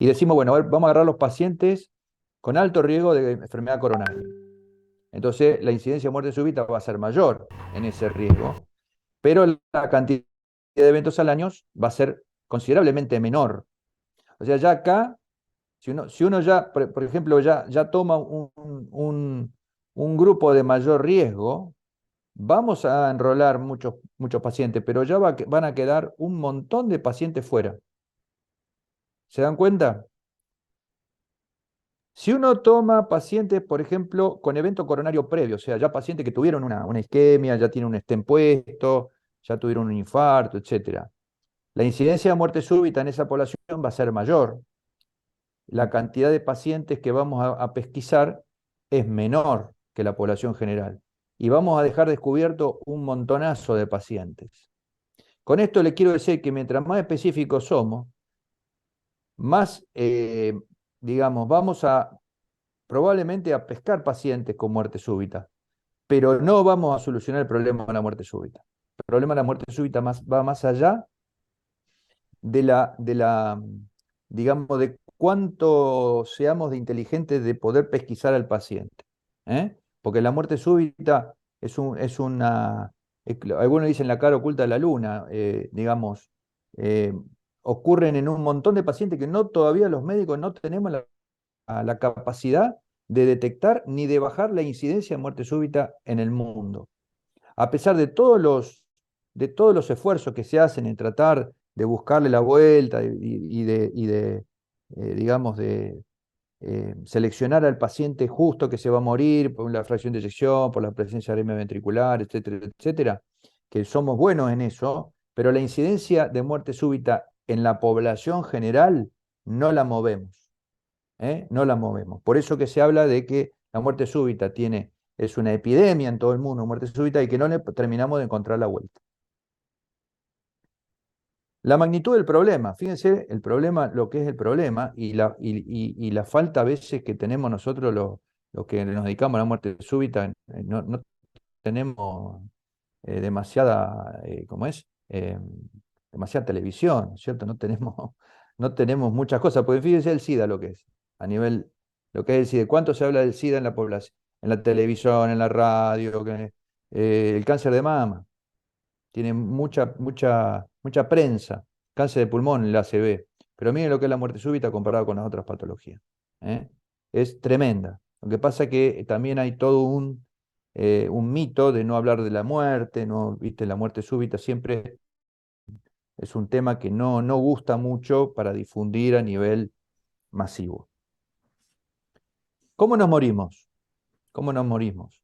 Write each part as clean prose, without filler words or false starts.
y decimos, bueno, a ver, vamos a agarrar los pacientes con alto riesgo de enfermedad coronaria. Entonces, la incidencia de muerte súbita va a ser mayor en ese riesgo, pero la cantidad de eventos al año va a ser considerablemente menor. O sea, ya acá, si uno ya, por ejemplo, ya toma un grupo de mayor riesgo, vamos a enrolar muchos pacientes, pero ya van a quedar un montón de pacientes fuera. ¿Se dan cuenta? Si uno toma pacientes, por ejemplo, con evento coronario previo, o sea, ya pacientes que tuvieron una isquemia, ya tienen un stent puesto, ya tuvieron un infarto, etcétera, la incidencia de muerte súbita en esa población va a ser mayor. La cantidad de pacientes que vamos a pesquisar es menor que la población general. Y vamos a dejar descubierto un montonazo de pacientes. Con esto le quiero decir que mientras más específicos somos, más, digamos, vamos a probablemente a pescar pacientes con muerte súbita, pero no vamos a solucionar el problema de la muerte súbita. El problema de la muerte súbita va más allá de la, digamos, de cuánto seamos de inteligentes de poder pesquisar al paciente. ¿Eh? Porque la muerte súbita es una, algunos dicen la cara oculta de la luna, digamos, eh, ocurren en un montón de pacientes que no todavía los médicos no tenemos la capacidad de detectar ni de bajar la incidencia de muerte súbita en el mundo. A pesar de todos los esfuerzos que se hacen en tratar de buscarle la vuelta digamos, de seleccionar al paciente justo que se va a morir por la fracción de eyección, por la presencia de arritmia ventricular, etcétera, etcétera, que somos buenos en eso, pero la incidencia de muerte súbita en la población general no la movemos. No la movemos. Por eso que se habla de que la muerte súbita es una epidemia en todo el mundo, muerte súbita, y que no le terminamos de encontrar la vuelta. La magnitud del problema, fíjense el problema, lo que es el problema y la falta a veces que tenemos nosotros los que nos dedicamos a la muerte súbita, no tenemos demasiada, ¿cómo es? Demasiada televisión, ¿cierto? No tenemos muchas cosas, porque fíjense el SIDA lo que es, a nivel, lo que es el SIDA. ¿Cuánto se habla del SIDA en la población? En la televisión, en la radio, el cáncer de mama tiene mucha prensa, cáncer de pulmón, el ACV. Pero miren lo que es la muerte súbita comparado con las otras patologías. ¿Eh? Es tremenda. Lo que pasa es que también hay todo un mito de no hablar de la muerte, ¿no? ¿Viste? La muerte súbita siempre es un tema que no gusta mucho para difundir a nivel masivo. ¿Cómo nos morimos? ¿Cómo nos morimos?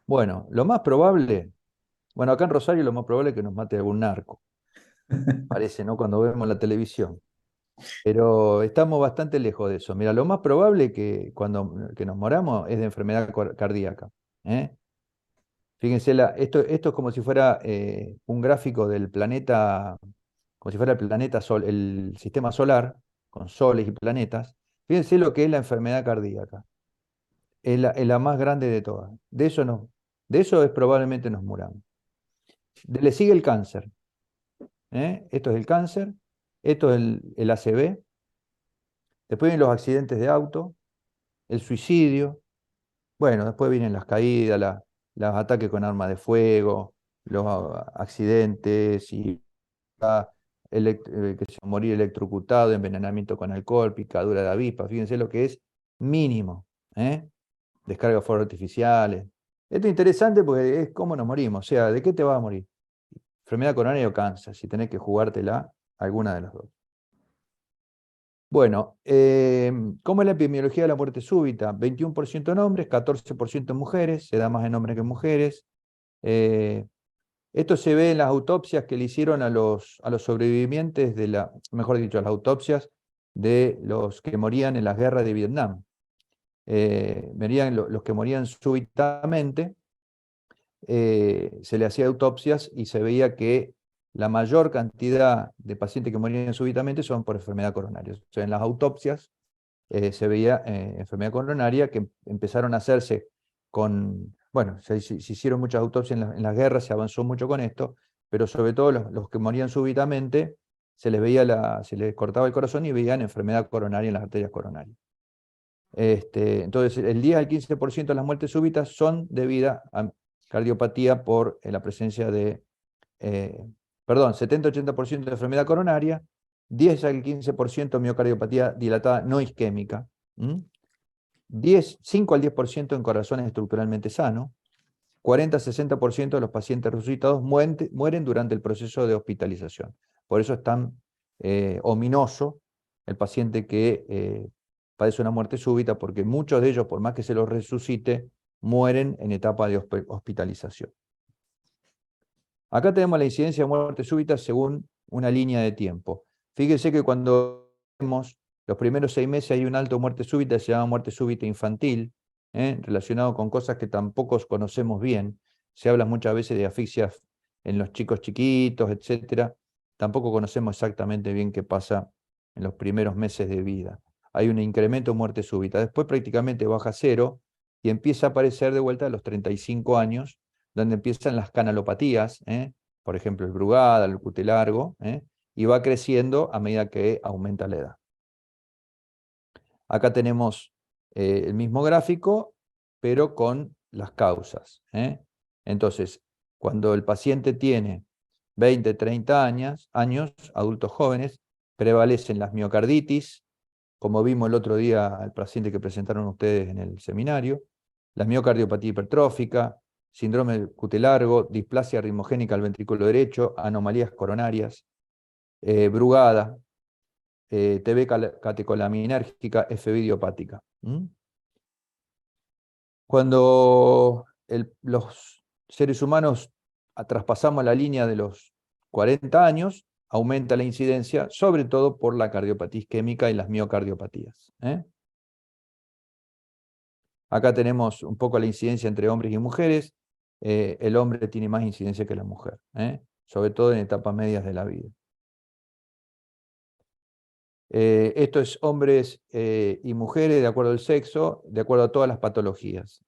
Bueno, lo más probable, bueno, acá en Rosario lo más probable es que nos mate algún narco, parece, ¿no? Cuando vemos la televisión. Pero estamos bastante lejos de eso. Mira, lo más probable que nos moramos es de enfermedad cardíaca. ¿Eh? Fíjense, esto es como si fuera un gráfico del planeta, como si fuera el planeta Sol, el sistema solar, con soles y planetas. Fíjense lo que es la enfermedad cardíaca. Es la más grande de todas. De eso es probablemente nos muramos. Le sigue el cáncer. Esto es el cáncer, esto es el ACV. Después vienen los accidentes de auto, el suicidio, bueno, después vienen las caídas, los ataques con armas de fuego, los accidentes y que se morir electrocutado, envenenamiento con alcohol, picadura de avispa, fíjense lo que es mínimo, ¿eh? Descargas fuegos artificiales. Esto es interesante porque es cómo nos morimos, o sea, ¿de qué te vas a morir? Enfermedad coronaria o cáncer, si tenés que jugártela, alguna de las dos. Bueno, ¿cómo es la epidemiología de la muerte súbita? 21% en hombres, 14% en mujeres, se da más en hombres que en mujeres. Eh, Esto se ve en las autopsias que le hicieron a los sobrevivientes mejor dicho, a las autopsias de los que morían en las guerras de Vietnam. Los que morían súbitamente, se le hacía autopsias y se veía que la mayor cantidad de pacientes que morían súbitamente son por enfermedad coronaria. O sea, en las autopsias se veía enfermedad coronaria que empezaron a hacerse bueno, se hicieron muchas autopsias en las guerras, se avanzó mucho con esto, pero sobre todo los que morían súbitamente se les cortaba el corazón y veían enfermedad coronaria en las arterias coronarias. Entonces, el 10 al 15% de las muertes súbitas son debidas a cardiopatía por la presencia de, perdón, 70-80% de enfermedad coronaria, 10 al 15% miocardiopatía dilatada no isquémica, 5 al 10% en corazones estructuralmente sanos, 40-60% de los pacientes resucitados mueren durante el proceso de hospitalización. Por eso es tan ominoso el paciente que padece una muerte súbita, porque muchos de ellos, por más que se los resucite, mueren en etapa de hospitalización. Acá tenemos la incidencia de muerte súbita según una línea de tiempo. Fíjense que cuando vemos los primeros 6 meses hay un alto muerte súbita, se llama muerte súbita infantil, relacionado con cosas que tampoco conocemos bien. Se habla muchas veces de asfixias en los chicos chiquitos, etc. Tampoco conocemos exactamente bien qué pasa en los primeros meses de vida. Hay un incremento de muerte súbita. Después prácticamente baja a cero y empieza a aparecer de vuelta a los 35 años, donde empiezan las canalopatías, por ejemplo el Brugada, el Cutelargo, y va creciendo a medida que aumenta la edad. Acá tenemos el mismo gráfico, pero con las causas. Entonces, cuando el paciente tiene 20, 30 años, adultos jóvenes, prevalecen las miocarditis, como vimos el otro día al paciente que presentaron ustedes en el seminario, la miocardiopatía hipertrófica, síndrome de Cutelargo, displasia ritmogénica al ventrículo derecho, anomalías coronarias, Brugada, TB catecolaminérgica, FB idiopática. Cuando los seres humanos traspasamos la línea de los 40 años, aumenta la incidencia, sobre todo por la cardiopatía isquémica y las miocardiopatías. Acá tenemos un poco la incidencia entre hombres y mujeres. El hombre tiene más incidencia que la mujer, sobre todo en etapas medias de la vida. Esto es hombres y mujeres de acuerdo al sexo, de acuerdo a todas las patologías.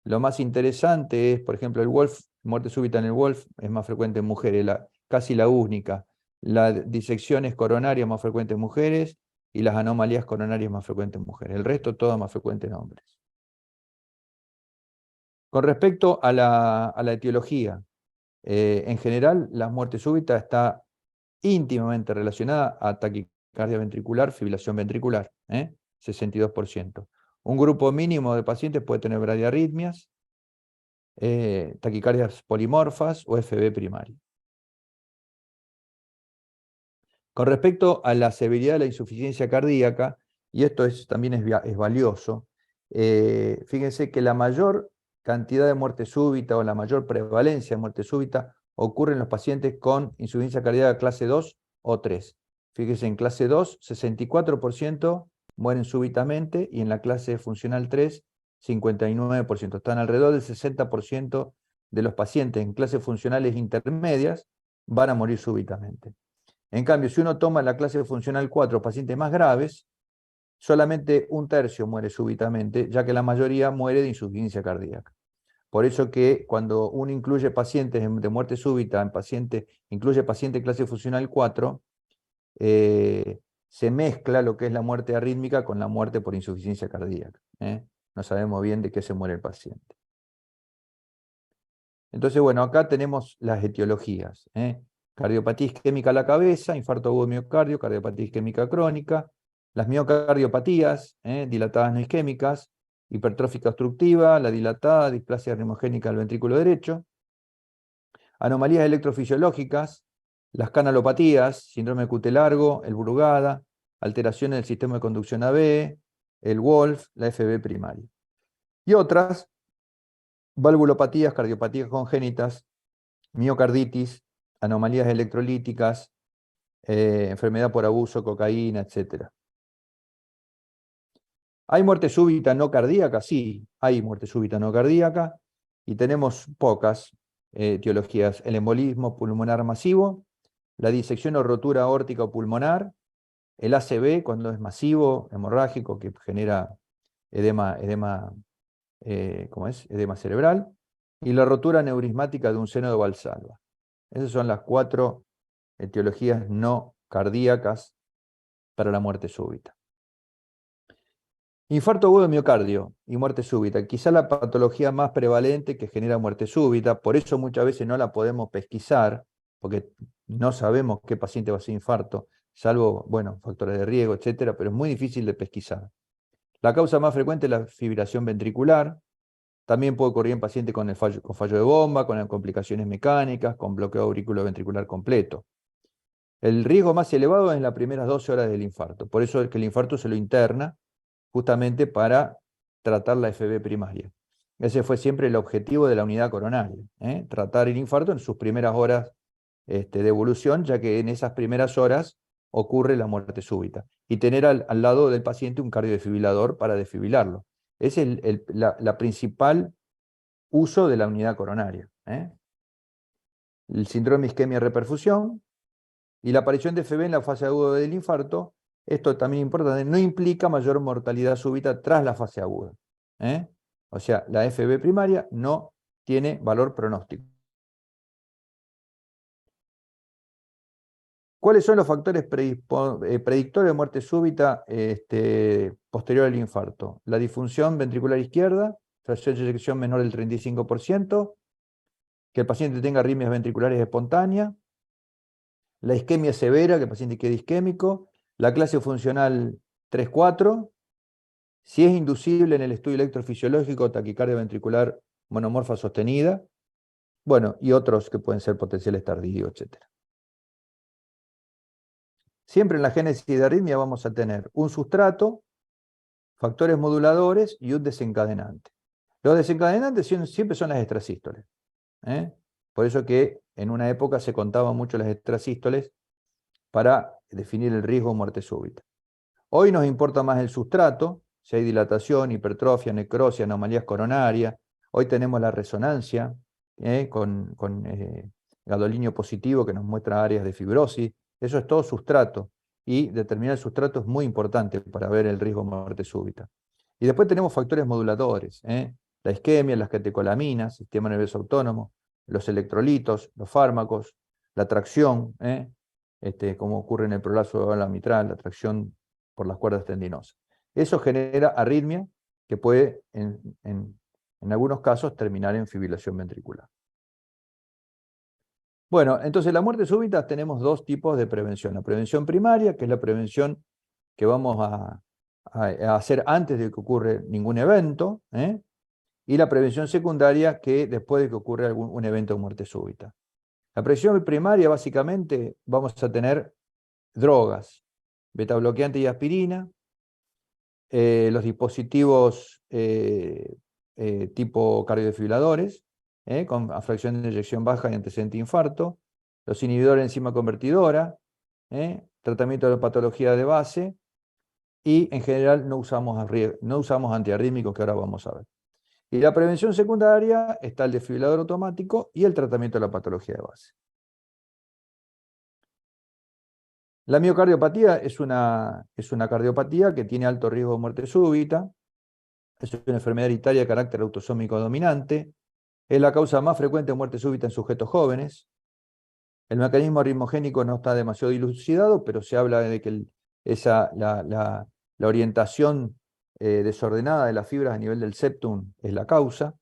Lo más interesante es, por ejemplo, el Wolf, muerte súbita en el Wolf es más frecuente en mujeres, casi la única. Las disecciones coronarias más frecuentes en mujeres y las anomalías coronarias más frecuentes en mujeres. El resto todo más frecuente en hombres. Con respecto a la etiología, en general la muerte súbita está íntimamente relacionada a taquicardia ventricular, fibrilación ventricular, 62%. Un grupo mínimo de pacientes puede tener bradiarritmias, taquicardias polimorfas o FB primaria. Con respecto a la severidad de la insuficiencia cardíaca, y esto también es valioso, fíjense que la mayor cantidad de muerte súbita o la mayor prevalencia de muerte súbita ocurre en los pacientes con insuficiencia cardíaca clase 2 o 3. Fíjense, en clase 2, 64% mueren súbitamente y en la clase funcional 3, 59%. Están alrededor del 60% de los pacientes en clases funcionales intermedias van a morir súbitamente. En cambio, si uno toma la clase funcional 4, pacientes más graves, solamente un tercio muere súbitamente, ya que la mayoría muere de insuficiencia cardíaca. Por eso que cuando uno incluye pacientes de muerte súbita, incluye paciente clase funcional 4, se mezcla lo que es la muerte arrítmica con la muerte por insuficiencia cardíaca. No sabemos bien de qué se muere el paciente. Entonces, bueno, acá tenemos las etiologías. Cardiopatía isquémica a la cabeza, infarto agudo de miocardio, cardiopatía isquémica crónica, las miocardiopatías, dilatadas no isquémicas, hipertrófica obstructiva, la dilatada, displasia ritmogénica del ventrículo derecho, anomalías electrofisiológicas, las canalopatías, síndrome de Cutelargo, el Brugada, alteraciones del sistema de conducción AB, el Wolf, la FB primaria. Y otras, valvulopatías, cardiopatías congénitas, miocarditis, anomalías electrolíticas, enfermedad por abuso, cocaína, etc. ¿Hay muerte súbita no cardíaca? Sí, hay muerte súbita no cardíaca y tenemos pocas etiologías. El embolismo pulmonar masivo, la disección o rotura aórtica o pulmonar, el ACV cuando es masivo, hemorrágico, que genera edema edema cerebral, y la rotura neurismática de un seno de Valsalva. Esas son las 4 etiologías no cardíacas para la muerte súbita. Infarto agudo de miocardio y muerte súbita. Quizá la patología más prevalente que genera muerte súbita, por eso muchas veces no la podemos pesquisar, porque no sabemos qué paciente va a ser infarto, salvo, bueno, factores de riesgo, etcétera, pero es muy difícil de pesquisar. La causa más frecuente es la fibrilación ventricular. También puede ocurrir en pacientes con fallo de bomba, con complicaciones mecánicas, con bloqueo auriculoventricular completo. El riesgo más elevado es en las primeras 12 horas del infarto. Por eso es que el infarto se lo interna justamente para tratar la FB primaria. Ese fue siempre el objetivo de la unidad coronaria, tratar el infarto en sus primeras horas de evolución, ya que en esas primeras horas ocurre la muerte súbita. Y tener al lado del paciente un cardiodefibrilador para desfibrilarlo. Es la principal uso de la unidad coronaria. El síndrome isquemia-reperfusión y la aparición de FB en la fase aguda del infarto, esto también es importante, no implica mayor mortalidad súbita tras la fase aguda. O sea, la FB primaria no tiene valor pronóstico. ¿Cuáles son los factores predictores de muerte súbita posterior al infarto? La disfunción ventricular izquierda, fracción de eyección menor del 35%, que el paciente tenga arritmias ventriculares espontáneas, la isquemia severa, que el paciente quede isquémico, la clase funcional 3-4, si es inducible en el estudio electrofisiológico, taquicardia ventricular monomorfa sostenida, bueno, y otros que pueden ser potenciales tardíos, etc. Siempre en la génesis de arritmia vamos a tener un sustrato, factores moduladores y un desencadenante. Los desencadenantes siempre son las extrasístoles. Por eso que en una época se contaban mucho las extrasístoles para definir el riesgo de muerte súbita. Hoy nos importa más el sustrato, si hay dilatación, hipertrofia, necrosis, anomalías coronarias. Hoy tenemos la resonancia con gadolinio positivo que nos muestra áreas de fibrosis. Eso es todo sustrato. Y determinar el sustrato es muy importante para ver el riesgo de muerte súbita. Y después tenemos factores moduladores. La isquemia, las catecolaminas, sistema nervioso autónomo, los electrolitos, los fármacos, la tracción, como ocurre en el prolapso de la mitral, la tracción por las cuerdas tendinosas. Eso genera arritmia que puede, en algunos casos, terminar en fibrilación ventricular. Bueno, entonces la muerte súbita tenemos dos tipos de prevención. La prevención primaria, que es la prevención que vamos a hacer antes de que ocurra ningún evento, y la prevención secundaria, que después de que ocurra un evento de muerte súbita. La prevención primaria, básicamente, vamos a tener drogas, betabloqueante y aspirina, los dispositivos tipo cardiodefibriladores, con fracción de eyección baja y antecedente de infarto, los inhibidores de enzima convertidora, tratamiento de patología de base, y en general no usamos antiarrítmicos, que ahora vamos a ver. Y la prevención secundaria está el desfibrilador automático y el tratamiento de la patología de base. La miocardiopatía es una cardiopatía que tiene alto riesgo de muerte súbita. Es una enfermedad hereditaria de carácter autosómico dominante. Es la causa más frecuente de muerte súbita en sujetos jóvenes. El mecanismo arritmogénico no está demasiado dilucidado, pero se habla de que la orientación desordenada de las fibras a nivel del septum es la causa.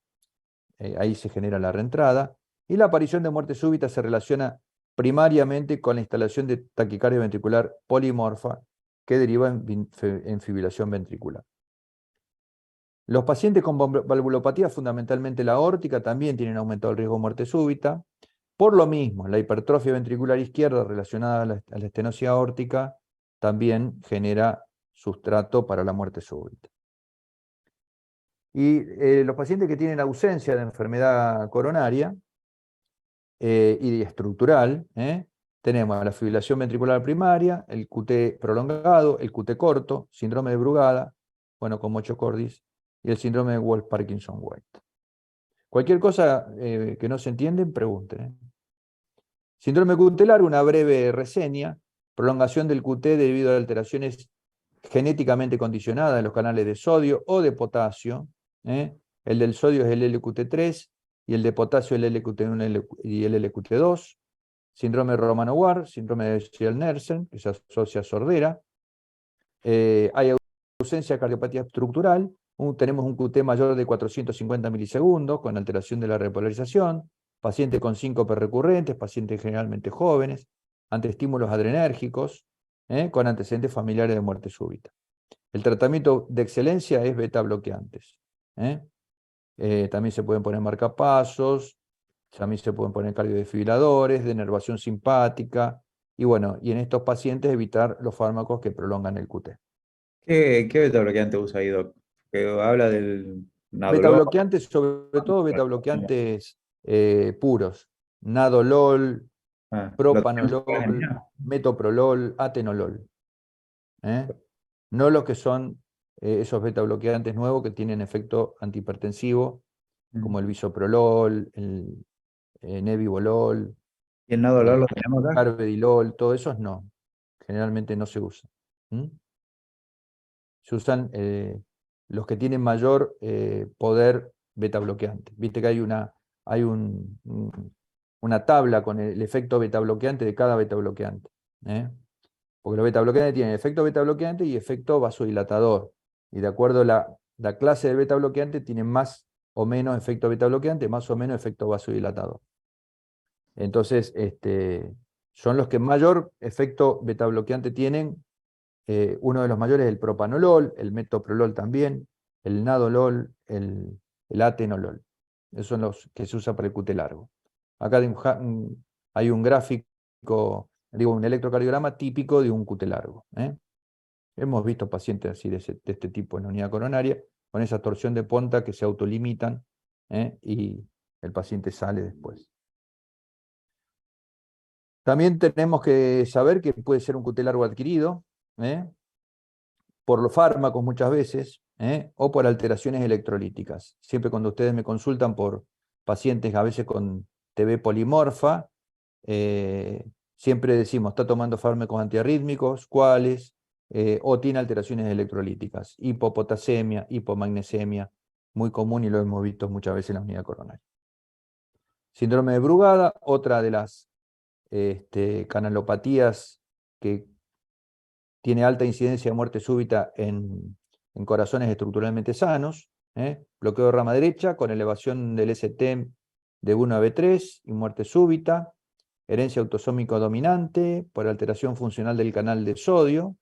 Ahí se genera la reentrada. Y la aparición de muerte súbita se relaciona primariamente con la instalación de taquicardia ventricular polimorfa que deriva en fibrilación ventricular. Los pacientes con valvulopatía, fundamentalmente la aórtica, también tienen aumentado el riesgo de muerte súbita. Por lo mismo, la hipertrofia ventricular izquierda relacionada a la estenosis aórtica también genera sustrato para la muerte súbita. Y los pacientes que tienen ausencia de enfermedad coronaria y estructural, tenemos la fibrilación ventricular primaria, el QT prolongado, el QT corto, síndrome de Brugada, bueno, con mochocordis, y el síndrome de Wolff-Parkinson-White. Cualquier cosa que no se entienden, pregunten. Síndrome cutelar, una breve reseña, prolongación del QT debido a alteraciones genéticamente condicionadas en los canales de sodio o de potasio. El del sodio es el LQT3 y el de potasio el LQT1 y el LQT2. síndrome de Romano-Ward, síndrome de Kiel-Nielsen, que se asocia a sordera. Hay ausencia de cardiopatía estructural, tenemos un QT mayor de 450 milisegundos, con alteración de la repolarización, pacientes con síncope recurrentes, pacientes generalmente jóvenes, ante estímulos adrenérgicos, con antecedentes familiares de muerte súbita. El tratamiento de excelencia es beta bloqueantes. También se pueden poner marcapasos, también se pueden poner cardiodesfibriladores, denervación simpática, y bueno, y en estos pacientes evitar los fármacos que prolongan el QT. ¿Qué beta bloqueante usa ahí, doc? Que habla del Beta Nadolol. bloqueantes, sobre todo beta bloqueantes puros, nadolol, ¿Lo tenemos acá en propanolol, Argentina? metoprolol, atenolol. ¿eh? No los que son esos beta bloqueantes nuevos que tienen efecto antihipertensivo, como el Mm. bisoprolol, el nebivolol, ¿Y el Nadolol lo tenemos acá? carvedilol, todos esos no, generalmente no se usan. ¿Mm? Se usan los que tienen mayor poder beta bloqueante. Viste que hay una tabla con el efecto beta bloqueante de cada beta bloqueante. ¿eh? Porque los beta bloqueantes tienen efecto beta bloqueante y efecto vasodilatador. Y de acuerdo a la clase de beta bloqueante, tienen más o menos efecto beta bloqueante, más o menos efecto vasodilatador. Entonces, son los que mayor efecto beta bloqueante tienen. Uno de los mayores es el propanolol, el metoprolol también, el nadolol, el atenolol. Esos son los que se usan para el QT largo. Acá hay un gráfico, digo, un electrocardiograma típico de un QT largo. Hemos visto pacientes así de este tipo en la unidad coronaria, con esa torsión de punta que se autolimitan y el paciente sale después. También tenemos que saber que puede ser un QT largo adquirido, por los fármacos muchas veces, o por alteraciones electrolíticas. Siempre cuando ustedes me consultan por pacientes a veces con TB polimorfa, siempre decimos, está tomando fármacos antiarrítmicos, ¿cuáles? O tiene alteraciones electrolíticas, hipopotasemia, hipomagnesemia, muy común y lo hemos visto muchas veces en la unidad coronaria. Síndrome de Brugada, otra de las canalopatías que tiene alta incidencia de muerte súbita en corazones estructuralmente sanos, bloqueo de rama derecha con elevación del ST de 1 a B3 y muerte súbita, herencia autosómico dominante por alteración funcional del canal de sodio,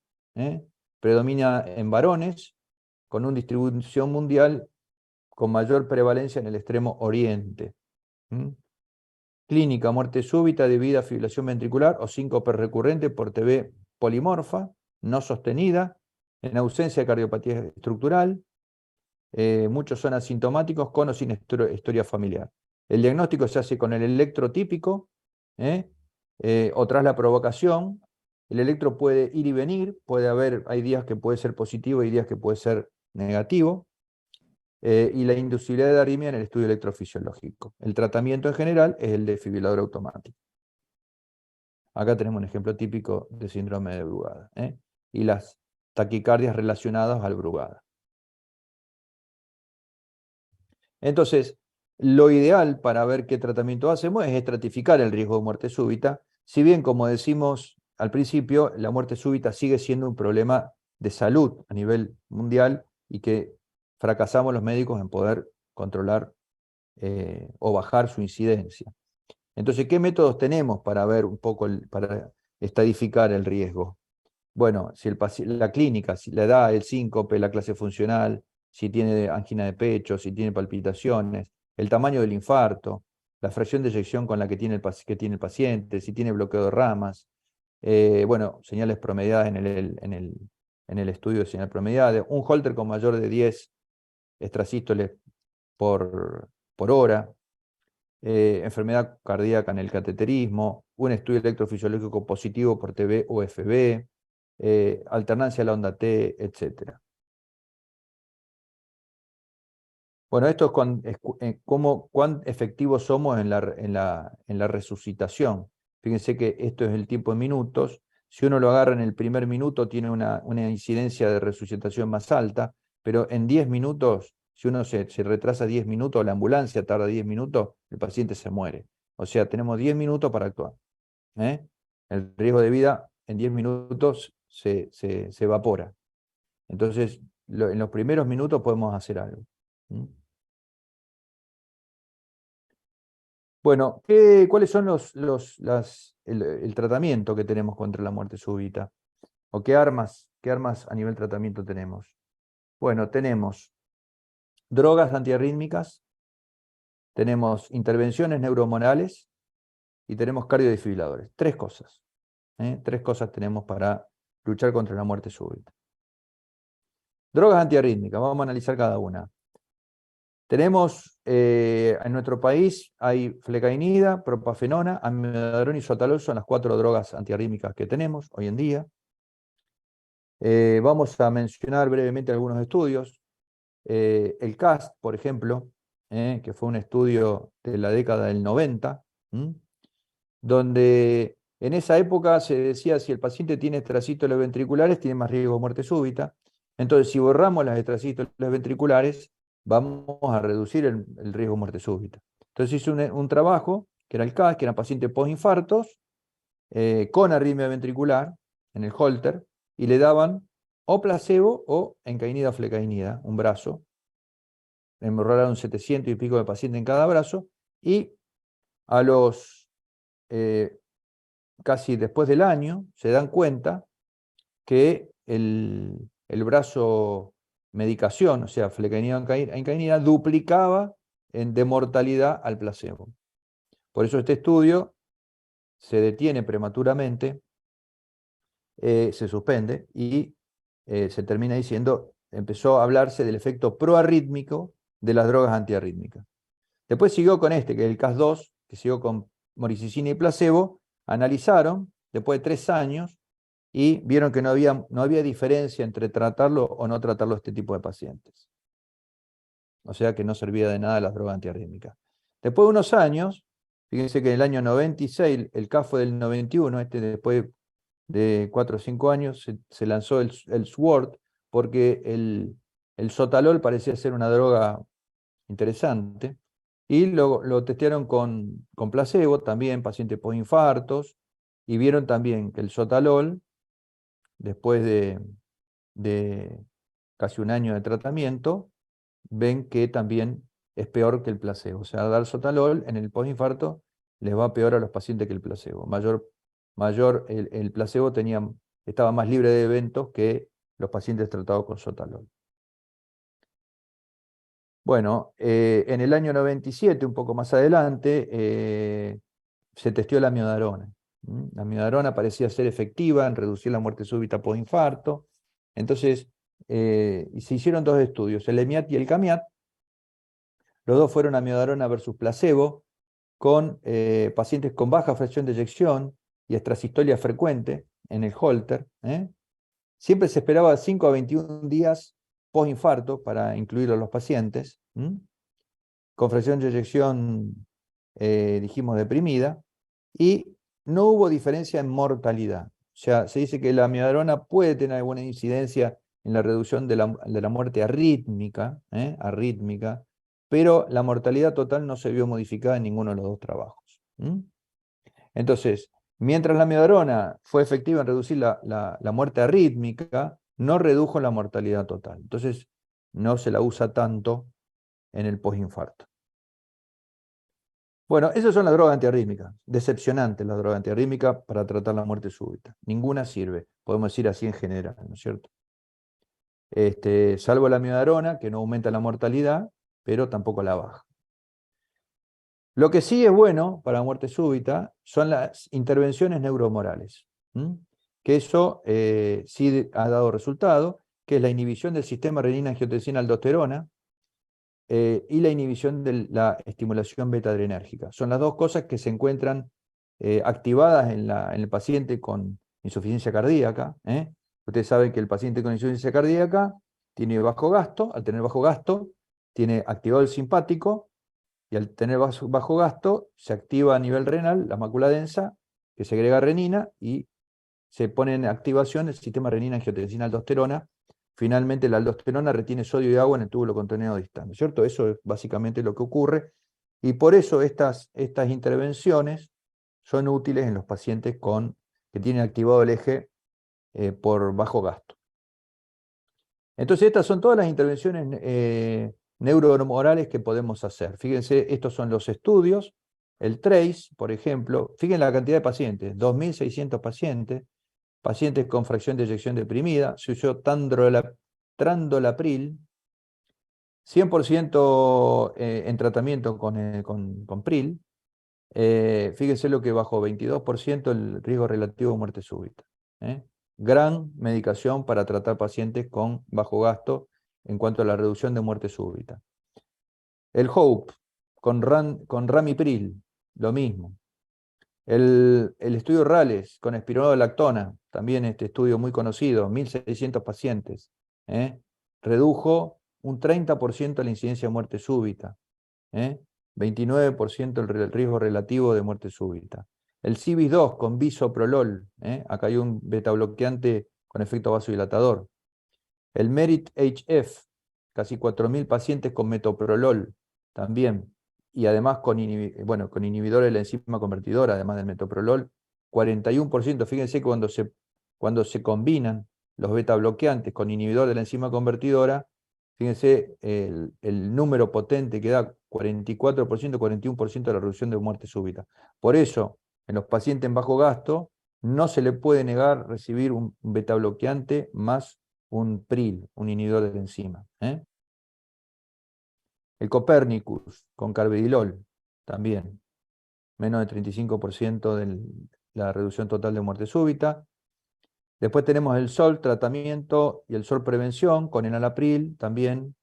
predomina en varones, con una distribución mundial con mayor prevalencia en el extremo oriente. Clínica, muerte súbita debido a fibrilación ventricular o síncope recurrente por TB polimorfa, no sostenida, en ausencia de cardiopatía estructural. Muchos son asintomáticos con o sin historia familiar. El diagnóstico se hace con el electro típico o tras la provocación. El electro puede ir y venir, hay días que puede ser positivo y días que puede ser negativo. Y la inducibilidad de arritmia en el estudio electrofisiológico. El tratamiento en general es el desfibrilador automático. Acá tenemos un ejemplo típico de síndrome de Brugada. Y las taquicardias relacionadas al Brugada. Entonces, lo ideal para ver qué tratamiento hacemos es estratificar el riesgo de muerte súbita. Si bien, como decimos al principio, la muerte súbita sigue siendo un problema de salud a nivel mundial y que fracasamos los médicos en poder controlar o bajar su incidencia. Entonces, ¿qué métodos tenemos para ver un poco, para estadificar el riesgo? Bueno, si la clínica, si la edad, el síncope, la clase funcional, si tiene angina de pecho, si tiene palpitaciones, el tamaño del infarto, la fracción de eyección con la que tiene el paciente, si tiene bloqueo de ramas, bueno, señales promediadas en el estudio de señal promediada, un Holter con mayor de 10 extrasístoles por hora, enfermedad cardíaca en el cateterismo, un estudio electrofisiológico positivo por TB o FB, alternancia a la onda T, etc. Bueno, esto es cuán efectivos somos en la resucitación. Fíjense que esto es el tiempo en minutos. Si uno lo agarra en el primer minuto, tiene una incidencia de resucitación más alta, pero en 10 minutos, si uno se retrasa 10 minutos, la ambulancia tarda 10 minutos, el paciente se muere. O sea, tenemos 10 minutos para actuar. ¿eh? El riesgo de vida en 10 minutos se evapora. Entonces, en los primeros minutos podemos hacer algo. ¿Mm? Bueno, ¿cuáles son el tratamiento que tenemos contra la muerte súbita? ¿O qué armas a nivel tratamiento tenemos? Bueno, tenemos drogas antiarrítmicas, tenemos intervenciones neurohormonales y tenemos cardiodesfibriladores. Tres cosas. Tres cosas tenemos para luchar contra la muerte súbita. Drogas antiarrítmicas, vamos a analizar cada una. Tenemos, en nuestro país, hay flecainida, propafenona, amiodarona y sotalol, son las 4 drogas antiarrítmicas que tenemos hoy en día. Vamos a mencionar brevemente algunos estudios. El CAST, por ejemplo, que fue un estudio de la década del 90, donde en esa época se decía si el paciente tiene extracístoles ventriculares, tiene más riesgo de muerte súbita. Entonces, si borramos las extracístoles ventriculares, vamos a reducir el riesgo de muerte súbita. Entonces hice un trabajo, que era el CAS, que eran pacientes postinfartos, con arritmia ventricular, en el Holter, y le daban o placebo o encainida o flecainida, un brazo. Enrolaron 700 y pico de pacientes en cada brazo, y a los casi después del año se dan cuenta que el brazo medicación, o sea, flecainida o encainida, duplicaba de mortalidad al placebo. Por eso este estudio se detiene prematuramente, se suspende y se termina diciendo, empezó a hablarse del efecto proarrítmico de las drogas antiarrítmicas. Después siguió con este, que es el CAS2, que siguió con moricicina y placebo, analizaron después de 3 años y vieron que no había diferencia entre tratarlo o no tratarlo a este tipo de pacientes. O sea que no servía de nada las drogas antiarrítmicas. Después de unos años, fíjense que en el año 96, el CAS fue del 91, después de 4 o 5 años, se lanzó el SWORD, porque el sotalol parecía ser una droga interesante, y lo testearon con placebo, también pacientes postinfartos, y vieron también que el sotalol, después de casi un año de tratamiento, ven que también es peor que el placebo. O sea, dar sotalol en el postinfarto les va peor a los pacientes que el placebo. El placebo estaba más libre de eventos que los pacientes tratados con sotalol. Bueno, en el año 97, un poco más adelante, se testeó la amiodarona. La amiodarona parecía ser efectiva en reducir la muerte súbita postinfarto. Entonces, se hicieron 2 estudios, el EMIAT y el CAMIAT. Los dos fueron amiodarona versus placebo, con pacientes con baja fracción de eyección y extrasistolia frecuente en el Holter. Siempre se esperaba 5 a 21 días postinfarto para incluir a los pacientes, con fracción de eyección, dijimos, deprimida, y no hubo diferencia en mortalidad. O sea, se dice que la amiodarona puede tener alguna incidencia en la reducción de la muerte arrítmica, pero la mortalidad total no se vio modificada en ninguno de los 2 trabajos. Entonces, mientras la amiodarona fue efectiva en reducir la muerte arrítmica, no redujo la mortalidad total. Entonces, no se la usa tanto en el postinfarto. Bueno, esas son las drogas antiarrítmicas. Decepcionantes las drogas antiarrítmicas para tratar la muerte súbita. Ninguna sirve, podemos decir así en general, ¿no es cierto? Salvo la amiodarona, que no aumenta la mortalidad, pero tampoco la baja. Lo que sí es bueno para la muerte súbita son las intervenciones neuromorales, que eso sí ha dado resultado, que es la inhibición del sistema renina-angiotensina-aldosterona y la inhibición de la estimulación beta-adrenérgica. Son las 2 cosas que se encuentran activadas en el paciente con insuficiencia cardíaca. Ustedes saben que el paciente con insuficiencia cardíaca tiene bajo gasto, al tener bajo gasto tiene activado el simpático, y al tener bajo gasto se activa a nivel renal la mácula densa, que segrega renina, y se pone en activación el sistema renina-angiotensina-aldosterona. Finalmente la aldosterona retiene sodio y agua en el túbulo contenedor distal, ¿no es cierto? Eso es básicamente lo que ocurre, y por eso estas intervenciones son útiles en los pacientes que tienen activado el eje por bajo gasto. Entonces, estas son todas las intervenciones neuromorales que podemos hacer. Fíjense, estos son los estudios. El TRACE, por ejemplo, fíjense la cantidad de pacientes, 2.600 pacientes, pacientes con fracción de eyección deprimida, se usó Trandolapril, 100% en tratamiento con PRIL. Fíjense lo que bajó, 22% el riesgo relativo de muerte súbita. Gran medicación para tratar pacientes con bajo gasto en cuanto a la reducción de muerte súbita. El HOPE con Ramipril, lo mismo. El estudio RALES con espironolactona, también este estudio muy conocido, 1.600 pacientes, redujo un 30% la incidencia de muerte súbita, 29% el riesgo relativo de muerte súbita. El CIBIS-2 con bisoprolol, acá hay un betabloqueante con efecto vasodilatador. El MERIT-HF, casi 4.000 pacientes con metoprolol, también. Y además con inhibidores de la enzima convertidora, además del metoprolol, 41%. Fíjense que cuando se combinan los beta bloqueantes con inhibidor de la enzima convertidora, fíjense el número potente que da 44%, 41% de la reducción de muerte súbita. Por eso, en los pacientes en bajo gasto, no se le puede negar recibir un beta bloqueante más un PRIL, un inhibidor de la enzima. El Copernicus con carvedilol, también, menos de 35% de la reducción total de muerte súbita. Después tenemos el SOL tratamiento y el SOL prevención con enalapril, también,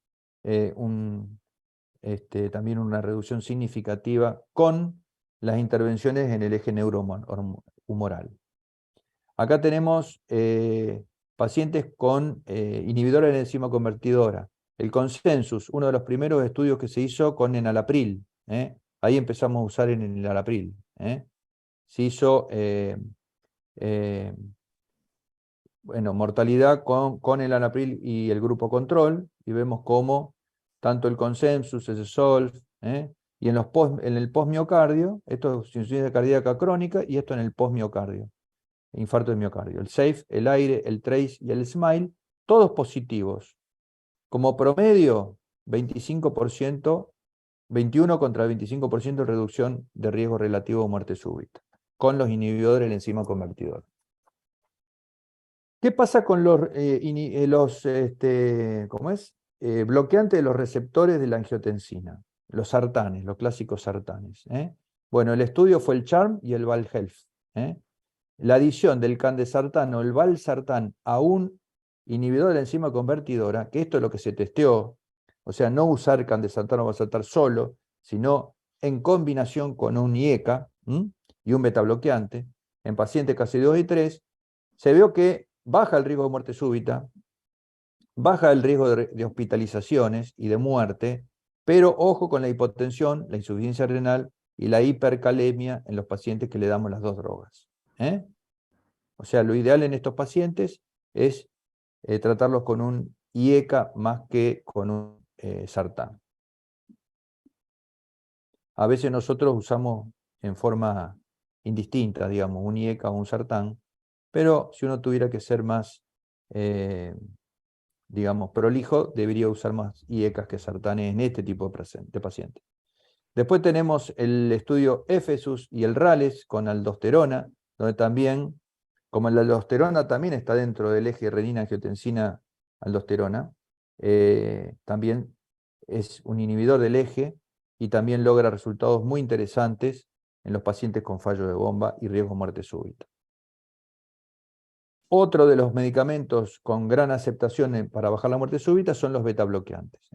también una reducción significativa con las intervenciones en el eje neurohumoral. Acá tenemos pacientes con inhibidores de la enzima convertidora. El Consensus, uno de los primeros estudios que se hizo con enalapril. Ahí empezamos a usar en el enalapril. Se hizo mortalidad con el enalapril y el grupo control, y vemos cómo tanto el Consensus, el SOLV, y en el postmiocardio, esto es insuficiencia cardíaca crónica, y esto en el postmiocardio, infarto de miocardio. El SAFE, el AIRE, el TRACE y el SMILE, todos positivos. Como promedio, 25%, 21 contra 25% de reducción de riesgo relativo de muerte súbita, con los inhibidores de la enzima convertidora. ¿Qué pasa con los bloqueantes de los receptores de la angiotensina? Los sartanes, los clásicos sartanes. Bueno, el estudio fue el CHARM y el VALHEALTH. La adición del candesartán o el valsartán a un inhibidor de la enzima convertidora, que esto es lo que se testeó, o sea, no usar candesartán o valsartán solo, sino en combinación con un IECA y un betabloqueante, en pacientes casi 2 y 3, se vio que baja el riesgo de muerte súbita, baja el riesgo de hospitalizaciones y de muerte, pero ojo con la hipotensión, la insuficiencia renal y la hipercalemia en los pacientes que le damos las dos drogas. O sea, lo ideal en estos pacientes es tratarlos con un IECA más que con un sartán. A veces nosotros usamos en forma indistinta, digamos, un IECA o un sartán, pero si uno tuviera que ser más, digamos, prolijo, debería usar más IECAs que sartanes en este tipo de pacientes. Después tenemos el estudio EFESUS y el RALES con aldosterona, donde también, como la aldosterona también está dentro del eje renina-angiotensina-aldosterona, también es un inhibidor del eje y también logra resultados muy interesantes en los pacientes con fallo de bomba y riesgo de muerte súbita. Otro de los medicamentos con gran aceptación para bajar la muerte súbita son los betabloqueantes.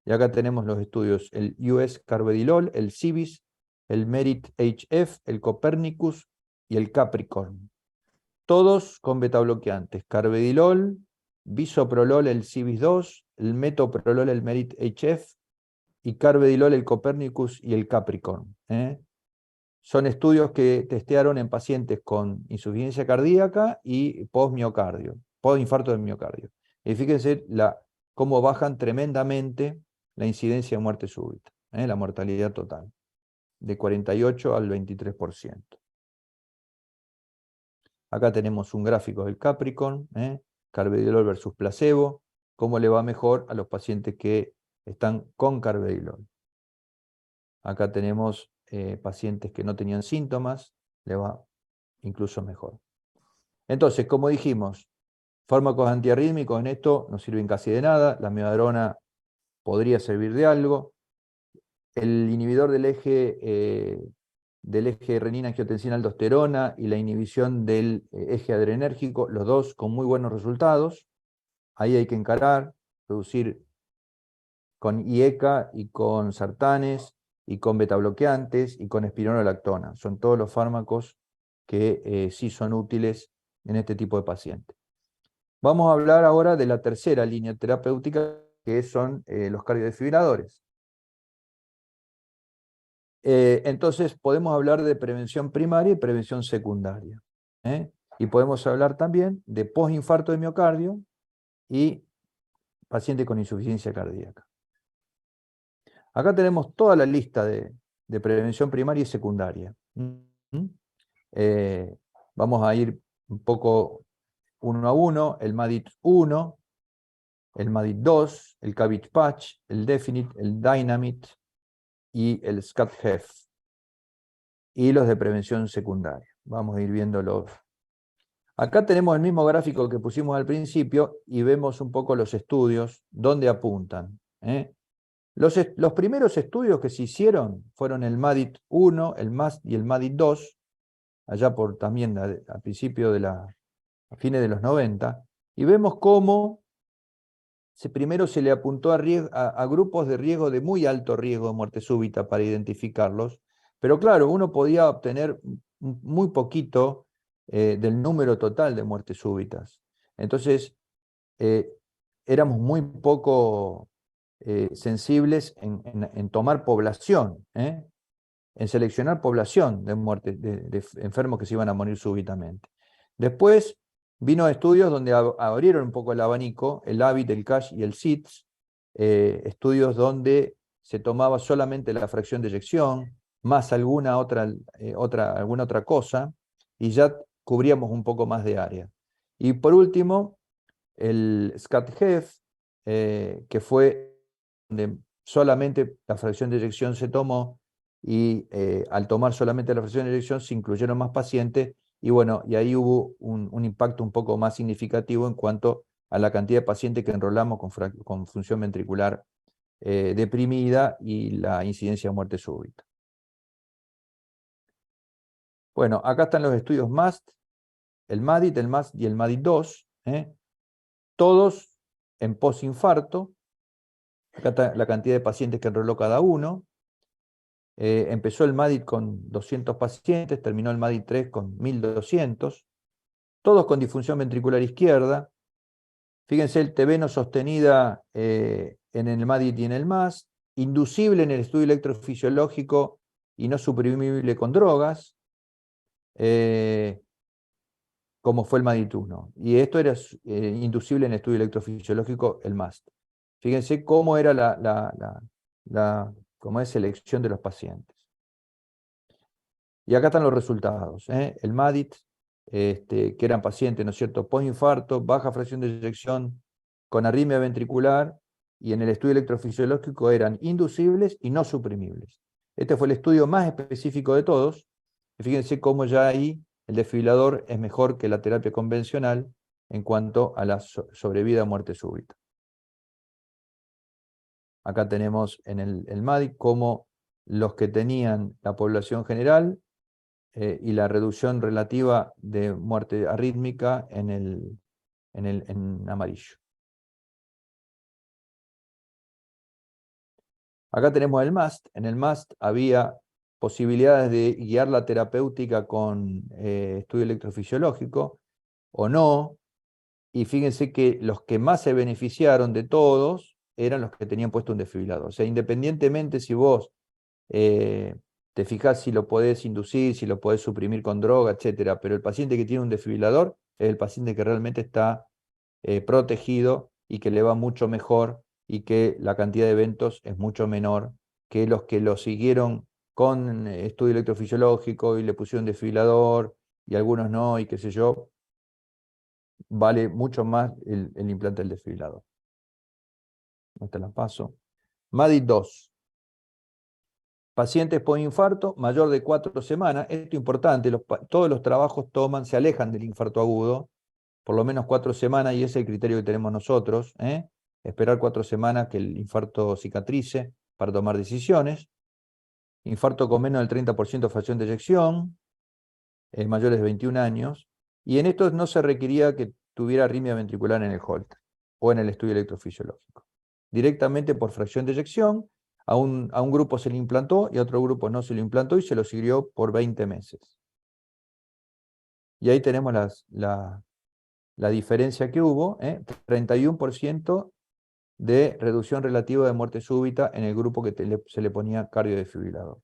Y acá tenemos los estudios, el US Carvedilol, el CIBIS, el MERIT-HF, el Copernicus y el Capricorn. Todos con betabloqueantes. Carvedilol, bisoprolol, el CIBIS-2, el metoprolol, el MERIT-HF, y carvedilol, el Copernicus y el Capricorn. Son estudios que testearon en pacientes con insuficiencia cardíaca y postinfarto del miocardio. Y fíjense cómo bajan tremendamente la incidencia de muerte súbita, la mortalidad total, de 48 al 23%. Acá tenemos un gráfico del Capricorn, carvedilol versus placebo, cómo le va mejor a los pacientes que están con carvedilol. Acá tenemos pacientes que no tenían síntomas, le va incluso mejor. Entonces, como dijimos, fármacos antiarrítmicos en esto no sirven casi de nada, la amiodarona podría servir de algo. El inhibidor del eje renina-angiotensina-aldosterona y la inhibición del eje adrenérgico, los dos con muy buenos resultados. Ahí hay que encarar, reducir con IECA y con sartanes y con betabloqueantes y con espironolactona. Son todos los fármacos que sí son útiles en este tipo de pacientes. Vamos a hablar ahora de la tercera línea terapéutica, que son los cardiodesfibriladores. Entonces podemos hablar de prevención primaria y prevención secundaria. Y podemos hablar también de postinfarto de miocardio y paciente con insuficiencia cardíaca. Acá tenemos toda la lista de prevención primaria y secundaria. Vamos a ir un poco uno a uno, el MADIT 1, el MADIT 2, el CABIT Patch, el Definit, el Dynamit y el SCAT-HEF. Y los de prevención secundaria. Vamos a ir viéndolos. Acá tenemos el mismo gráfico que pusimos al principio y vemos un poco los estudios, dónde apuntan. Los primeros estudios que se hicieron fueron el MADIT 1, el MAST y el MADIT 2, allá por también a principios a fines de los 90, y vemos cómo primero se le apuntó a grupos de riesgo, de muy alto riesgo de muerte súbita para identificarlos, pero claro, uno podía obtener muy poquito del número total de muertes súbitas. Entonces, éramos muy poco sensibles en tomar población, en seleccionar población de muertes, de enfermos que se iban a morir súbitamente. Después vino estudios donde abrieron un poco el abanico, el AVIT, el CASH y el SITS, estudios donde se tomaba solamente la fracción de eyección, más alguna otra cosa, y ya cubríamos un poco más de área. Y por último, el SCAT-HEF, que fue donde solamente la fracción de eyección se tomó, y al tomar solamente la fracción de eyección se incluyeron más pacientes, y bueno, y ahí hubo un impacto un poco más significativo en cuanto a la cantidad de pacientes que enrolamos con función ventricular deprimida y la incidencia de muerte súbita. Bueno, acá están los estudios MAST, el MADIT, el MAST y el MADIT 2, todos en postinfarto. Acá está la cantidad de pacientes que enroló cada uno. Empezó el MADIT con 200 pacientes, terminó el MADIT 3 con 1200, todos con disfunción ventricular izquierda. Fíjense el T veno sostenida en el MADIT y en el MAS, inducible en el estudio electrofisiológico y no suprimible con drogas, como fue el MADIT 1. Y esto era inducible en el estudio electrofisiológico, el MAS. Fíjense cómo era la selección de los pacientes. Y acá están los resultados. El MADIT, que eran pacientes, ¿no es cierto?, postinfarto, baja fracción de eyección, con arritmia ventricular, y en el estudio electrofisiológico eran inducibles y no suprimibles. Este fue el estudio más específico de todos. Y fíjense cómo ya ahí el desfibrilador es mejor que la terapia convencional en cuanto a la sobrevida a muerte súbita. Acá tenemos en el MADIT cómo los que tenían la población general y la reducción relativa de muerte arrítmica en amarillo. Acá tenemos el MAST. En el MAST había posibilidades de guiar la terapéutica con estudio electrofisiológico o no, y fíjense que los que más se beneficiaron de todos eran los que tenían puesto un desfibrilador. O sea, independientemente si vos te fijás si lo podés inducir, si lo podés suprimir con droga, etcétera, pero el paciente que tiene un desfibrilador es el paciente que realmente está protegido y que le va mucho mejor y que la cantidad de eventos es mucho menor que los que lo siguieron con estudio electrofisiológico y le pusieron desfibrilador y algunos no, y qué sé yo, vale mucho más el implante del desfibrilador. Esta la paso. MADIT 2. Pacientes por infarto mayor de 4 semanas. Esto es importante, todos los trabajos se alejan del infarto agudo, por lo menos 4 semanas, y ese es el criterio que tenemos nosotros, ¿eh? Esperar 4 semanas que el infarto cicatrice para tomar decisiones. Infarto con menos del 30% de fracción de eyección, mayores de 21 años, y en estos no se requería que tuviera arritmia ventricular en el Holter o en el estudio electrofisiológico. Directamente por fracción de eyección, a un grupo se le implantó y a otro grupo no se lo implantó y se lo siguió por 20 meses. Y ahí tenemos la diferencia que hubo, 31% de reducción relativa de muerte súbita en el grupo que se le ponía cardiodesfibrilador.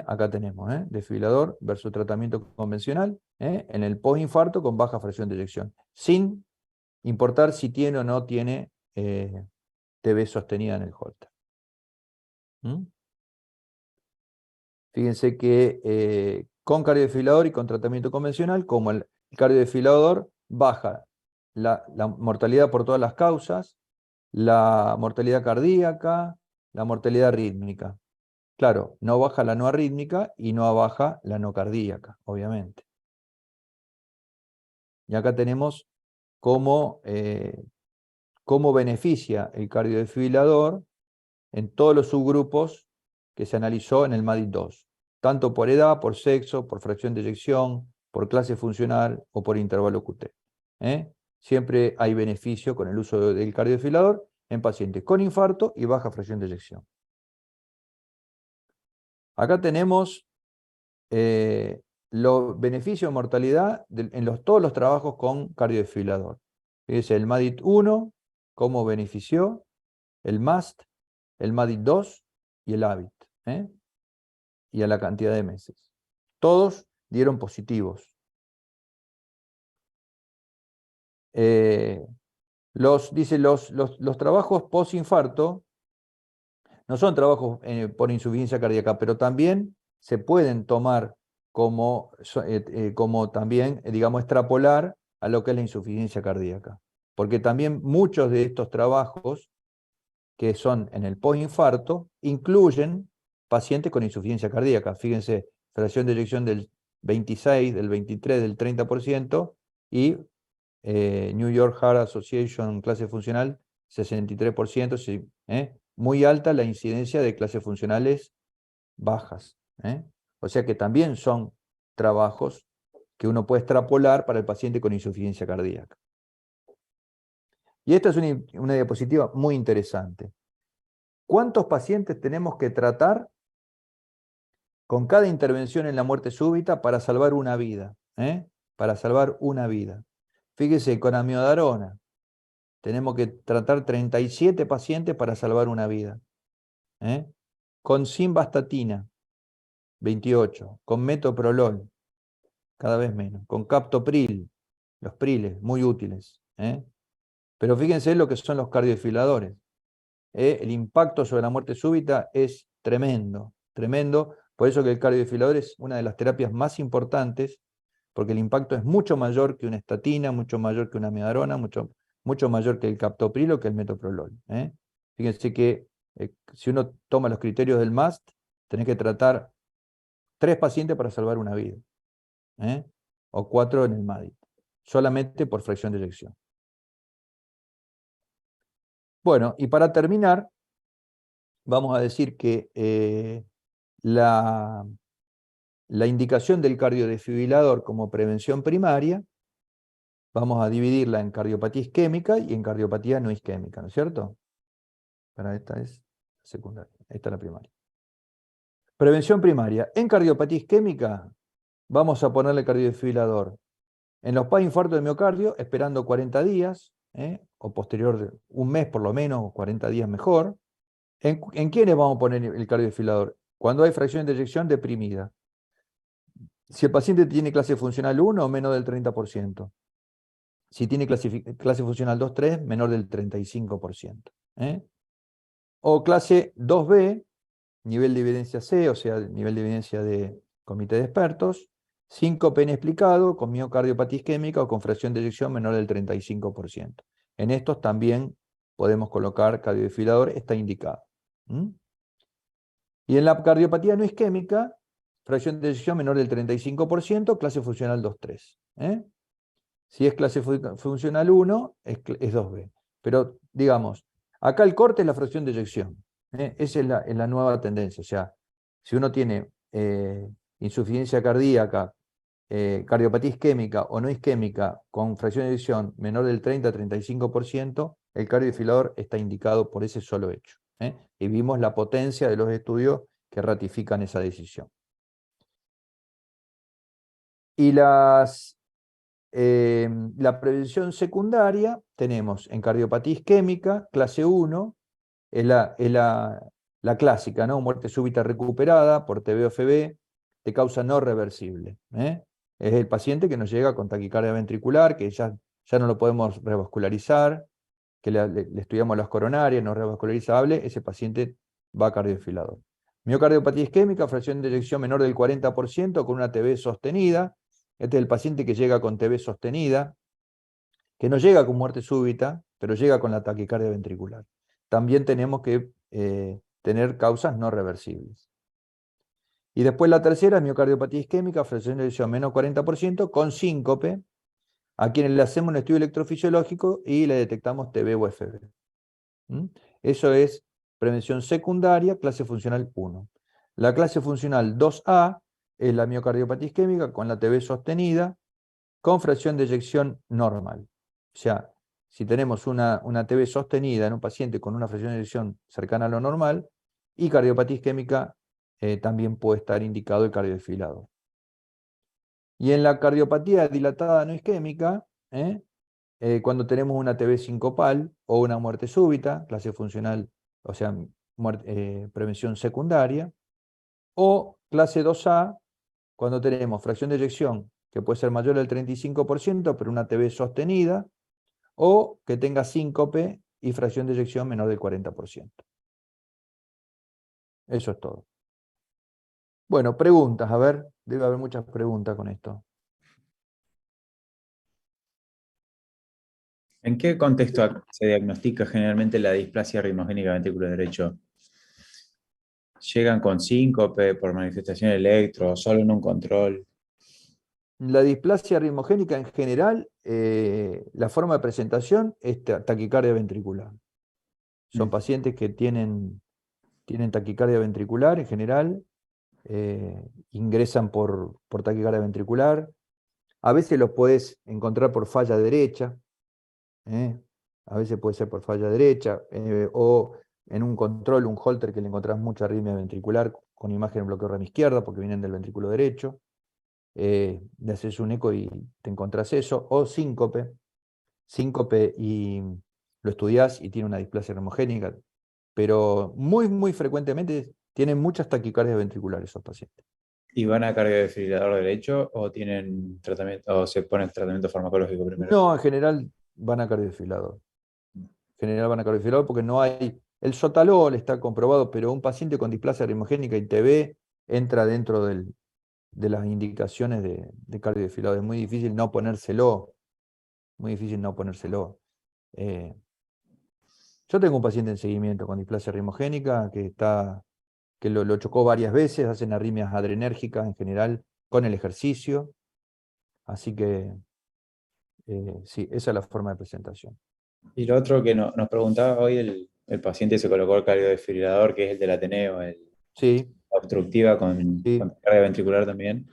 Acá tenemos desfibrilador versus tratamiento convencional en el postinfarto con baja fracción de eyección, sin importar si tiene o no tiene TB sostenida en el Holter. Fíjense que con cardiodesfibrilador y con tratamiento convencional, como el cardiodesfibrilador baja la mortalidad por todas las causas, la mortalidad cardíaca, la mortalidad rítmica. Claro, no baja la no arrítmica y no baja la no cardíaca, obviamente. Y acá tenemos cómo beneficia el cardiodesfibrilador en todos los subgrupos que se analizó en el MADIT 2, tanto por edad, por sexo, por fracción de eyección, por clase funcional o por intervalo QT. Siempre hay beneficio con el uso del cardiodesfibrilador en pacientes con infarto y baja fracción de eyección. Acá tenemos los beneficios de mortalidad en todos los trabajos con cardiodesfibrilador. Fíjense, el MADIT 1, cómo benefició, el MAST, el MADIT 2 y el HABIT, y a la cantidad de meses. Todos dieron positivos. Los trabajos post-infarto no son trabajos por insuficiencia cardíaca, pero también se pueden tomar como también, digamos, extrapolar a lo que es la insuficiencia cardíaca. Porque también muchos de estos trabajos que son en el postinfarto incluyen pacientes con insuficiencia cardíaca. Fíjense, fracción de eyección del 26, del 23, del 30% y New York Heart Association clase funcional 63%, sí, muy alta la incidencia de clases funcionales bajas. O sea que también son trabajos que uno puede extrapolar para el paciente con insuficiencia cardíaca. Y esta es una diapositiva muy interesante. ¿Cuántos pacientes tenemos que tratar con cada intervención en la muerte súbita para salvar una vida? Para salvar una vida. Fíjese, con amiodarona tenemos que tratar 37 pacientes para salvar una vida. Con simvastatina, 28. Con metoprolol, cada vez menos. Con captopril, los priles, muy útiles. Pero fíjense lo que son los cardiodesfibriladores. El impacto sobre la muerte súbita es tremendo, tremendo. Por eso que el cardiodesfibrilador es una de las terapias más importantes, porque el impacto es mucho mayor que una estatina, mucho mayor que una amiodarona, mucho mayor que el captopril o que el metoprolol. Fíjense que si uno toma los criterios del MAST, tenés que tratar 3 pacientes para salvar una vida, o 4 en el MADIT, solamente por fracción de eyección. Bueno, y para terminar, vamos a decir que la indicación del cardiodesfibrilador como prevención primaria, vamos a dividirla en cardiopatía isquémica y en cardiopatía no isquémica, ¿no es cierto? Para esta es secundaria, esta es la primaria. Prevención primaria. En cardiopatía isquémica, vamos a ponerle cardiodesfibrilador en los infartos de miocardio, esperando 40 días, o posterior de un mes por lo menos, o 40 días mejor. ¿En quiénes vamos a poner el cardiodesfibrilador? Cuando hay fracción de eyección deprimida. Si el paciente tiene clase funcional 1, menos del 30%. Si tiene clase funcional 2, 3, menor del 35%. O clase 2B, nivel de evidencia C, o sea, nivel de evidencia de comité de expertos, síncope inexplicado, con miocardiopatía isquémica o con fracción de eyección menor del 35%. En estos también podemos colocar cardiodesfibrilador, está indicado. ¿Mm? Y en la cardiopatía no isquémica, fracción de eyección menor del 35%, clase funcional 2-3. Si es clase funcional 1, es 2B. Pero, digamos, acá el corte es la fracción de eyección. Esa es la nueva tendencia. O sea, si uno tiene insuficiencia cardíaca, cardiopatía isquémica o no isquémica con fracción de eyección menor del 30-35%, el cardiodesfibrilador está indicado por ese solo hecho. Y vimos la potencia de los estudios que ratifican esa decisión. Y la prevención secundaria tenemos en cardiopatía isquémica, clase 1, es la clásica, ¿no? Muerte súbita recuperada por TB-OFB de causa no reversible. Es el paciente que nos llega con taquicardia ventricular, que ya no lo podemos revascularizar, que le estudiamos las coronarias, no revascularizable, ese paciente va a cardiodesfibrilador. Miocardiopatía isquémica, fracción de eyección menor del 40% con una TB sostenida. Este es el paciente que llega con TB sostenida, que no llega con muerte súbita, pero llega con la taquicardia ventricular. También tenemos que tener causas no reversibles. Y después la tercera es miocardiopatía isquémica, fracción de eyección menos 40%, con síncope, a quienes le hacemos un estudio electrofisiológico y le detectamos TB o FB. Eso es prevención secundaria, clase funcional 1. La clase funcional 2A es la miocardiopatía isquémica con la TB sostenida, con fracción de eyección normal. O sea, si tenemos una TB sostenida en un paciente con una fracción de eyección cercana a lo normal, y cardiopatía isquémica, también puede estar indicado el cardiodesfibrilador. Y en la cardiopatía dilatada no isquémica, cuando tenemos una TB sincopal o una muerte súbita, clase funcional, o sea, prevención secundaria, o clase 2A, cuando tenemos fracción de eyección que puede ser mayor al 35%, pero una TB sostenida, o que tenga síncope y fracción de eyección menor del 40%. Eso es todo. Bueno, preguntas, a ver, debe haber muchas preguntas con esto. ¿En qué contexto se diagnostica generalmente la displasia ritmogénica ventrículo derecho? ¿Llegan con síncope por manifestación electro o solo en un control? La displasia ritmogénica en general, la forma de presentación es taquicardia ventricular. Son pacientes que tienen taquicardia ventricular en general, ingresan por taquicardia ventricular. A veces los puedes encontrar por falla derecha, a veces puede ser por falla derecha, o en un control, un Holter que le encontrás mucha arritmia ventricular con imagen en bloqueo rama izquierda porque vienen del ventrículo derecho. Le haces un eco y te encontrás eso, o síncope y lo estudiás y tiene una displasia homogénica, pero muy, muy frecuentemente tienen muchas taquicardias ventriculares esos pacientes. ¿Y van a cardiodesfibrilador derecho o tienen tratamiento o se ponen tratamiento farmacológico primero? No, en general van a cardiodesfibrilador. En general van a cardiodesfibrilador porque no hay... El sotalol está comprobado, pero un paciente con displasia ritmogénica y TB entra dentro de las indicaciones de cardiodesfibrilador. Es muy difícil no ponérselo. Muy difícil no ponérselo. Yo tengo un paciente en seguimiento con displasia ritmogénica que lo chocó varias veces, hacen arritmias adrenérgicas en general con el ejercicio. Así que sí, esa es la forma de presentación. Y lo otro que nos preguntaba hoy el paciente se colocó el cardiodesfibrilador, que es el del Ateneo, Sí, obstructiva con sí. carga ventricular también,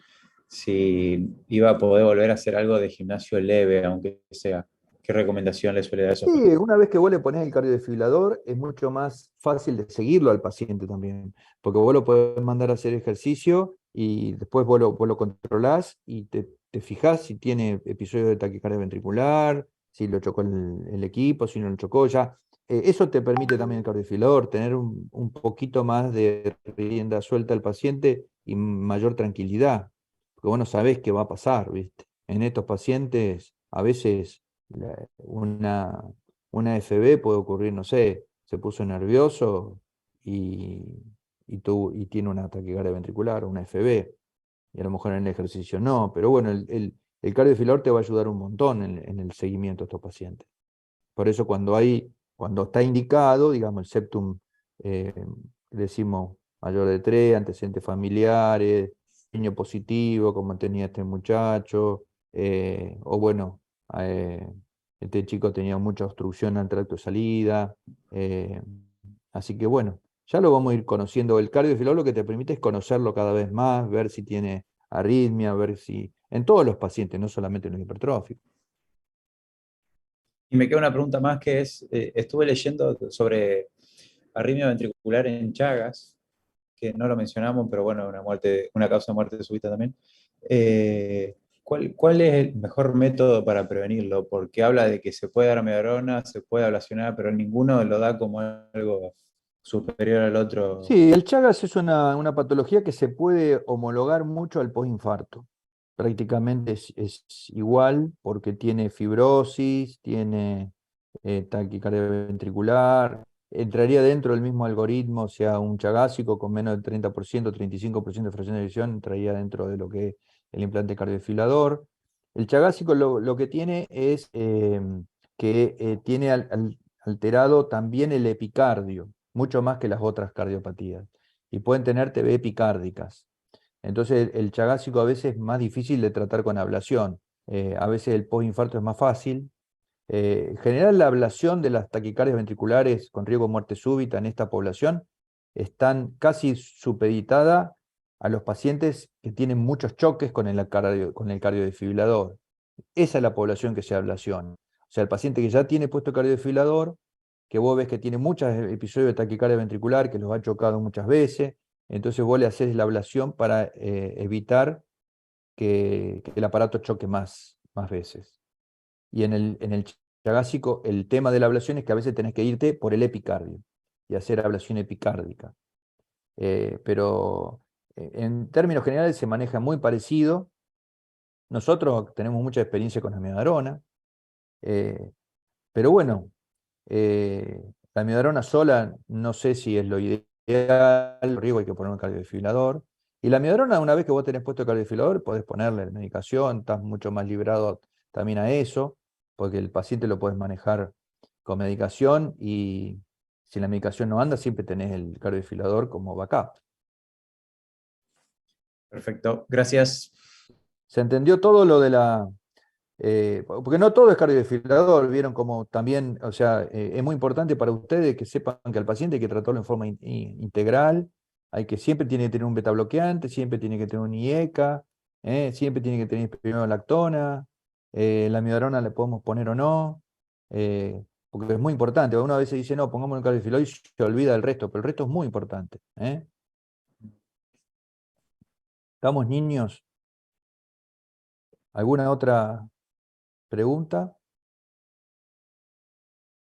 si iba a poder volver a hacer algo de gimnasio leve, aunque sea. ¿Qué recomendación le suele dar a esos Sí, pacientes? una vez que vos le ponés el cardiodesfibrilador, es mucho más fácil de seguirlo al paciente también, porque vos lo podés mandar a hacer ejercicio y después vos lo controlás y te fijás si tiene episodios de taquicardia ventricular, si lo chocó el equipo, si no lo chocó ya. Eso te permite también el cardiodesfibrilador, tener un poquito más de rienda suelta al paciente y mayor tranquilidad, porque vos no sabés qué va a pasar, ¿viste? En estos pacientes a veces una FB puede ocurrir, no sé, se puso nervioso y tiene una taquicardia ventricular, una FB. y a lo mejor en el ejercicio no, pero bueno, el cardiofilador te va a ayudar un montón en el seguimiento de estos pacientes. Por eso cuando está indicado, digamos, el septum, eh, decimos mayor de 3, antecedentes familiares, niño positivo, como tenía este muchacho, o bueno, eh, este chico tenía mucha obstrucción al tracto de salida, eh, así que bueno, ya lo vamos a ir conociendo. El cardiofilólogo lo que te permite es conocerlo cada vez más, ver si tiene arritmia, ver si, en todos los pacientes, no solamente en los hipertróficos. Y me queda una pregunta más que es, estuve leyendo sobre arritmia ventricular en Chagas, que no lo mencionamos, pero bueno, una causa de muerte súbita también. ¿Cuál es el mejor método para prevenirlo? Porque habla de que se puede dar amiodarona, se puede ablacionar, pero ninguno lo da como algo superior al otro. Sí, el Chagas es una patología que se puede homologar mucho al postinfarto. Prácticamente es igual porque tiene fibrosis, tiene taquicardia ventricular, entraría dentro del mismo algoritmo, o sea, un chagásico con menos del 30%, 35% de fracción de eyección, entraría dentro de lo que es el implante cardiofilador. El chagásico lo que tiene es que tiene alterado también el epicardio, mucho más que las otras cardiopatías, y pueden tener TB epicárdicas. Entonces el chagásico a veces es más difícil de tratar con ablación. A veces el postinfarto es más fácil. En general, la ablación de las taquicardias ventriculares con riesgo de muerte súbita en esta población están casi supeditada a los pacientes que tienen muchos choques con el cardiodesfibrilador. Esa es la población que se ablaciona. O sea, el paciente que ya tiene puesto cardiodesfibrilador, que vos ves que tiene muchos episodios de taquicardia ventricular, que los ha chocado muchas veces, entonces vos le haces la ablación para evitar que el aparato choque más veces. Y en el chagásico, el tema de la ablación es que a veces tenés que irte por el epicardio y hacer ablación epicárdica. Pero en términos generales se maneja muy parecido. Nosotros tenemos mucha experiencia con la amiodarona, eh, pero bueno, la amiodarona sola no sé si es lo ideal, el riesgo hay que poner un cardiofibrilador. Y la amiodarona, una vez que vos tenés puesto el cardiofibrilador, podés ponerle medicación, estás mucho más librado también a eso, porque el paciente lo podés manejar con medicación y si la medicación no anda, siempre tenés el cardiofibrilador como backup. Perfecto, gracias. ¿Se entendió todo lo de porque no todo es cardiodesfibrilador, vieron como también, o sea, es muy importante para ustedes que sepan que al paciente hay que tratarlo en forma integral, siempre tiene que tener un beta bloqueante, siempre tiene que tener un IECA, siempre tiene que tener primero lactona, la amiodarona le podemos poner o no, porque es muy importante. Uno a veces dice, no, pongamos el cardiodesfibrilador y se olvida del resto, pero el resto es muy importante. ¿Estamos niños? ¿Alguna otra pregunta?